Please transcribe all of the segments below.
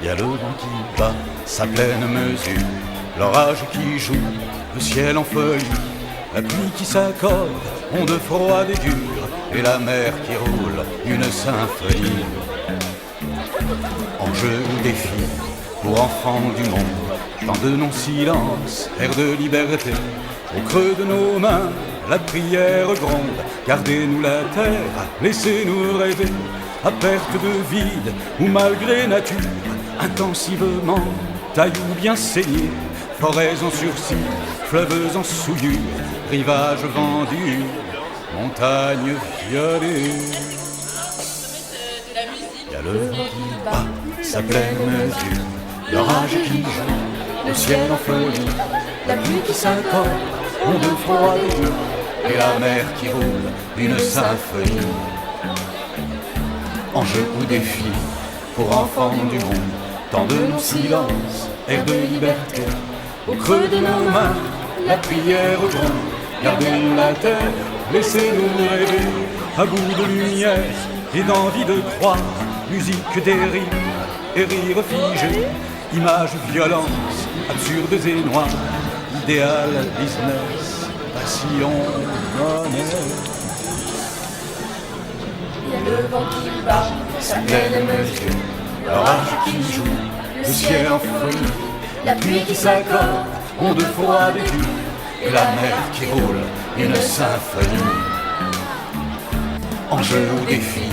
Y a le vent qui bat sa pleine mesure, l'orage qui joue, le ciel en folie, la pluie qui s'accorde, onde froide et dure, et la mer qui roule une symphonie. Enjeu ou défi pour enfants du monde, tant de non-silence, air de liberté. Au creux de nos mains, la prière gronde. Gardez-nous la terre, laissez-nous rêver. À perte de vide ou malgré nature, intensivement, tailloux bien saignés, forêts en sursis, fleuves en souillure, rivages vendus, montagnes violées. Y a le vent qui bat sa pleine mesure, l'orage qui joue, le ciel en folie, la pluie qui s'accorde, onde froide et dure, et la mer qui roule une symphonie. Enjeu ou défi pour enfants du monde, tant de nos silences, air de liberté. Au creux de nos mains, la prière gronde. Gardez-nous la terre, laissez-nous rêver. À bout de lumière et d'envie de croire, musique des rimes et rires figés, images, violences, absurdes et noires, idéal, business, passion, monnaie. Y a le vent qui bat sa pleine mesure, L'orage qui joue, le ciel en folie, la pluie qui s'accorde, onde froide et dure, et la mer qui roule une symphonie. Enjeu ou défi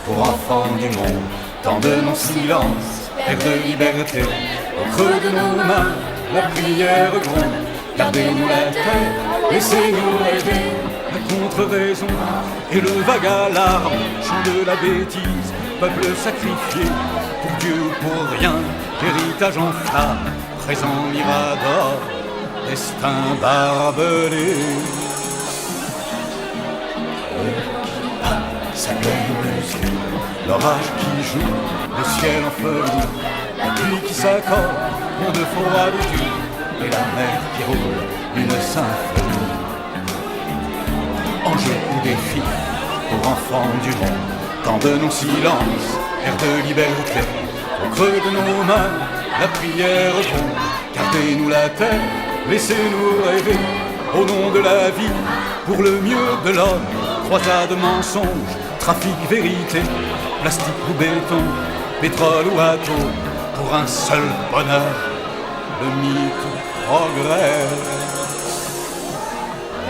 pour enfants du monde, tant de non-silence, air de liberté. Au creux de nos mains, la prière gronde. Gardez-nous la terre, laissez-nous rêver. La contre-raison et le vague alarme, chant de la bêtise, peuple sacrifié, pour Dieu ou pour rien, héritage en flamme, présent mirador, destin barbelé. Sa pleine mesure, l'orage qui joue, le ciel en folie, la pluie qui s'accorde, onde froide et dure, et la mer qui roule une symphonie. Enjeu ou défi pour enfants du monde, tant de non-silence, air de liberté. Au creux de nos mains, la prière gronde. Gardez-nous la terre, laissez-nous rêver. Au nom de la vie, pour le mieux de l'homme, croisade mensonge, trafic vérité, plastique ou béton, pétrole ou atome, pour un seul bonheur, le mythe progresse.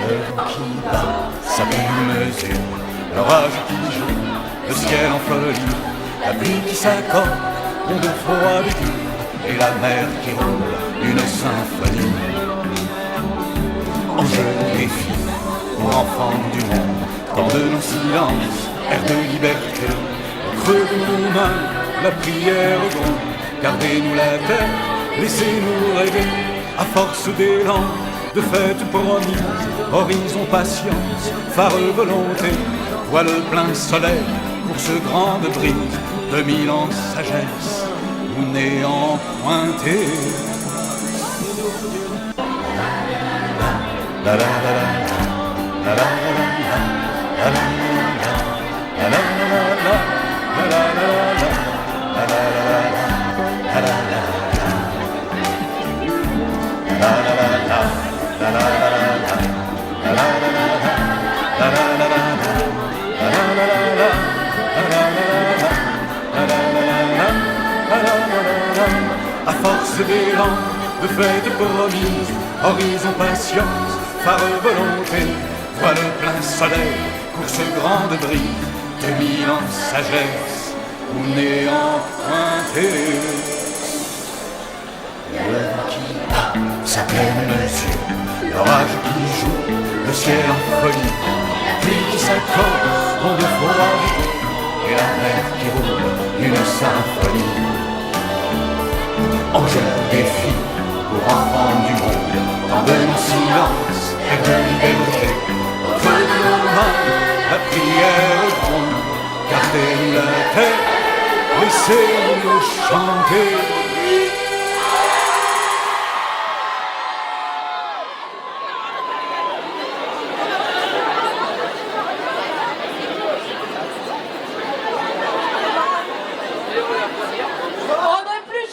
Le vent qui bat sa pleine mesure, l'orage qui joue, le ciel en folie, la pluie qui s'accorde, onde froide et dure, et la mer qui roule une symphonie. Enjeu ou défi pour enfants du monde, tant de non-silence, air de liberté. Au creux de nos mains, la prière gronde. Gardez-nous la terre, laissez-nous rêver. À force d'élan, de fêtes promises, horizon patience, phare volonté, voile plein soleil pour ce grande brise, 2000 ans sagesse ou néant pointé. La la la la la la la la la la la la la à force d'élan, de fêtes promises, horizon patience, phare volonté, voile plein soleil, course grande brise, 2000 ans sagesse ou néant pointé. Le vent qui bat sa pleine mesure, l'orage qui joue, le ciel en folie, la pluie qui s'accorde, onde froide, et la mer qui roule une symphonie. Enjeu défi pour enfants du monde, tant de non-silence et de liberté. Au creux de nos mains, la prière gronde. Gardez-nous la terre, laissez-nous chanter. On n'est plus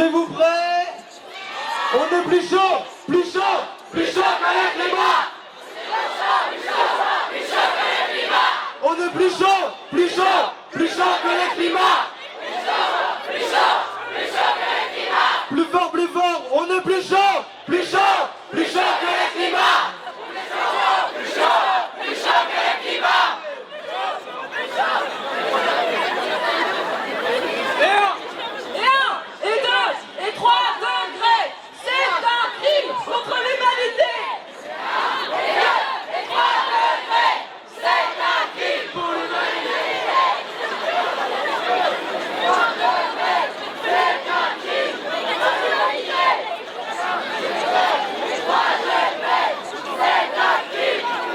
Êtes-vous prêts? On est plus chaud, plus chaud, plus chaud que les climats. On est plus chaud, plus chaud, plus chaud que les climats. Plus fort, on est plus chaud, plus chaud, plus chaud que les climats. Et 2, et 3 degrés, c'est un crime contre l'humanité. Et 3 degrés, c'est un crime pour l'humanité. 3 degrés, c'est un crime pour l'humanité. 3 degrés, c'est un crime pour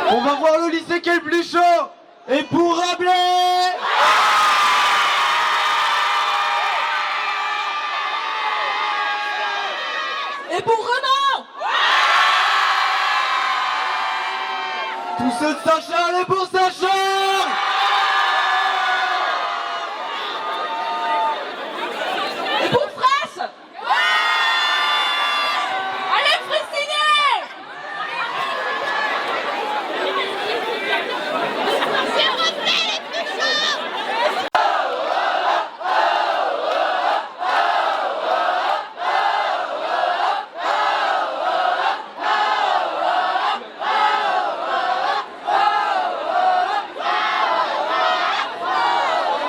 On va voir le lycée qui est le plus chaud. Et pour Rabelais. Et pour Renan. Tous ceux de Saint-Charles et pour Saint-Charles. Et pour Fraisse. Allez, Fristinier. S'il vous plaît, les plus chauds.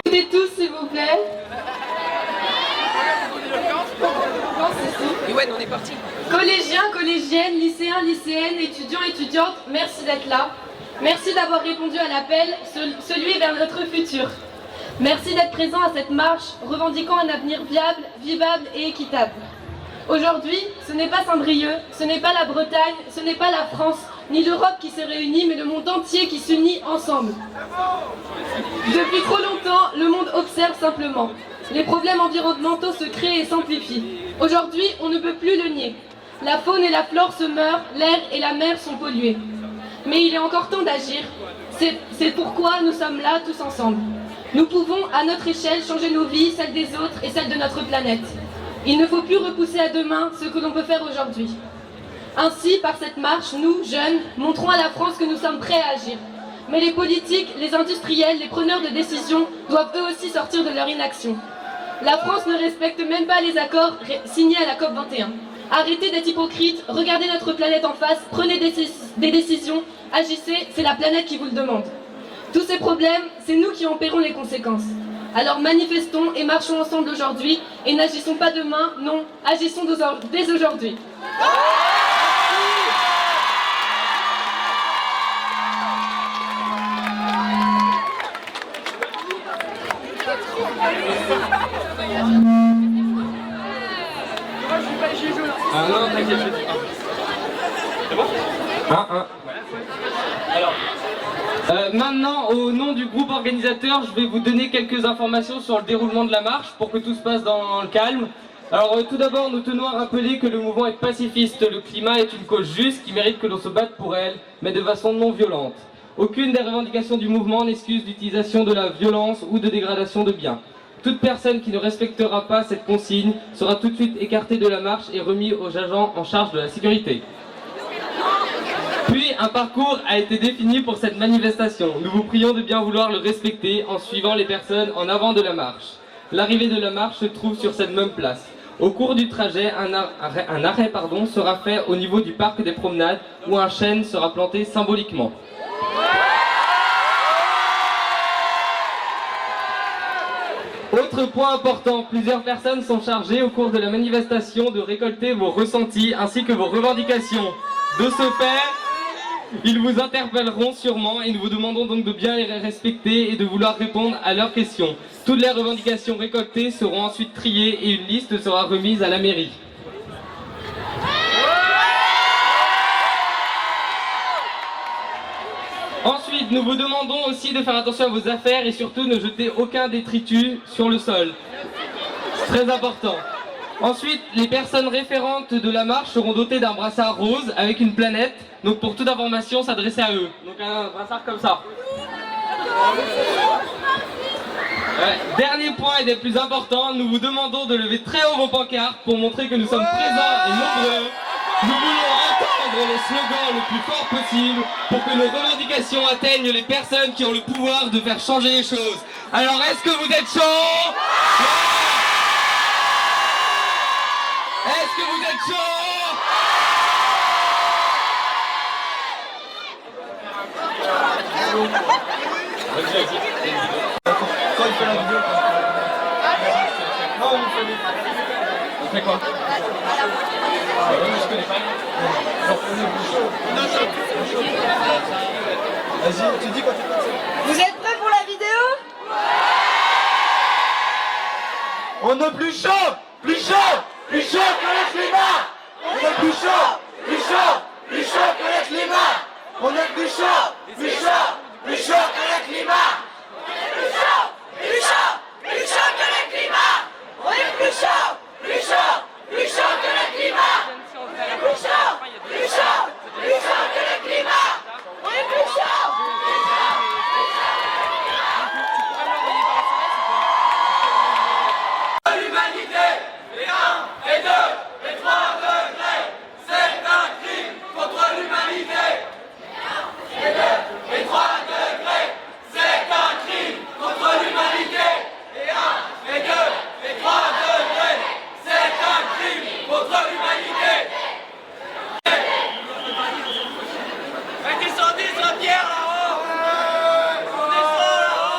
Écoutez tous, s'il vous plaît. Collégiens, collégiennes, lycéens, lycéennes, étudiants, étudiantes, merci d'être là. Merci d'avoir répondu à l'appel, celui vers notre futur. Merci d'être présent à cette marche, revendiquant un avenir viable, vivable et équitable. Aujourd'hui, ce n'est pas Saint-Brieuc, ce n'est pas la Bretagne, ce n'est pas la France, ni l'Europe qui se réunit, mais le monde entier qui s'unit ensemble. Depuis trop longtemps, le monde observe simplement. Les problèmes environnementaux se créent et s'amplifient. Aujourd'hui, on ne peut plus le nier. La faune et la flore se meurent, l'air et la mer sont pollués. Mais il est encore temps d'agir. C'est pourquoi nous sommes là tous ensemble. Nous pouvons, à notre échelle, changer nos vies, celles des autres et celles de notre planète. Il ne faut plus repousser à demain ce que l'on peut faire aujourd'hui. Ainsi, par cette marche, nous, jeunes, montrons à la France que nous sommes prêts à agir. Mais les politiques, les industriels, les preneurs de décision doivent eux aussi sortir de leur inaction. La France ne respecte même pas les accords signés à la COP21. Arrêtez d'être hypocrite, regardez notre planète en face, prenez des décisions, agissez, c'est la planète qui vous le demande. Tous ces problèmes, c'est nous qui en paierons les conséquences. Alors manifestons et marchons ensemble aujourd'hui et n'agissons pas demain, non, agissons dès aujourd'hui. Ah non, t'inquiète. C'est bon? Alors, maintenant, au nom du groupe organisateur, je vais vous donner quelques informations sur le déroulement de la marche pour que tout se passe dans le calme. Alors, tout d'abord, nous tenons à rappeler que le mouvement est pacifiste. Le climat est une cause juste qui mérite que l'on se batte pour elle, mais de façon non violente. Aucune des revendications du mouvement n'excuse l'utilisation de la violence ou de dégradation de biens. Toute personne qui ne respectera pas cette consigne sera tout de suite écartée de la marche et remise aux agents en charge de la sécurité. Puis, un parcours a été défini pour cette manifestation. Nous vous prions de bien vouloir le respecter en suivant les personnes en avant de la marche. L'arrivée de la marche se trouve sur cette même place. Au cours du trajet, un arrêt sera fait au niveau du parc des promenades où un chêne sera planté symboliquement. Autre point important, plusieurs personnes sont chargées au cours de la manifestation de récolter vos ressentis ainsi que vos revendications. De ce fait, ils vous interpelleront sûrement et nous vous demandons donc de bien les respecter et de vouloir répondre à leurs questions. Toutes les revendications récoltées seront ensuite triées et une liste sera remise à la mairie. Ensuite, nous vous demandons aussi de faire attention à vos affaires et surtout ne jeter aucun détritus sur le sol. C'est très important. Ensuite, les personnes référentes de la marche seront dotées d'un brassard rose avec une planète. Donc pour toute information, s'adresser à eux. Donc un brassard comme ça. Ouais. Dernier point et des plus importants, nous vous demandons de lever très haut vos pancartes pour montrer que nous sommes présents et nombreux. Nous voulons entendre les slogans le plus fort possible pour que nos revendications atteignent les personnes qui ont le pouvoir de faire changer les choses. Alors est-ce que vous êtes chaud? Est-ce que vous êtes chaud? Quand il fait la vidéo, non, On fait quoi? Je connais pas. vas-y, tu dis quand t'es passé. Vous êtes prêts pour la vidéo? On est plus chaud que le climat. On est plus chaud que le climat. On est plus chaud que le climat. On est plus chaud que le climat. On est plus chaud que le climat. Plus chaud que le climat. On est plus chaud. L'humanité, et 1, et 2, et 3 degrés, c'est un crime contre l'humanité. Et 2, et 3 degrés, c'est un crime contre l'humanité. Et 1, et 2, et 3 degrés, c'est un crime contre l'humanité. Et descendez sur Pierre là-haut. On descend là-haut.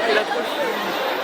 Il a trop chier.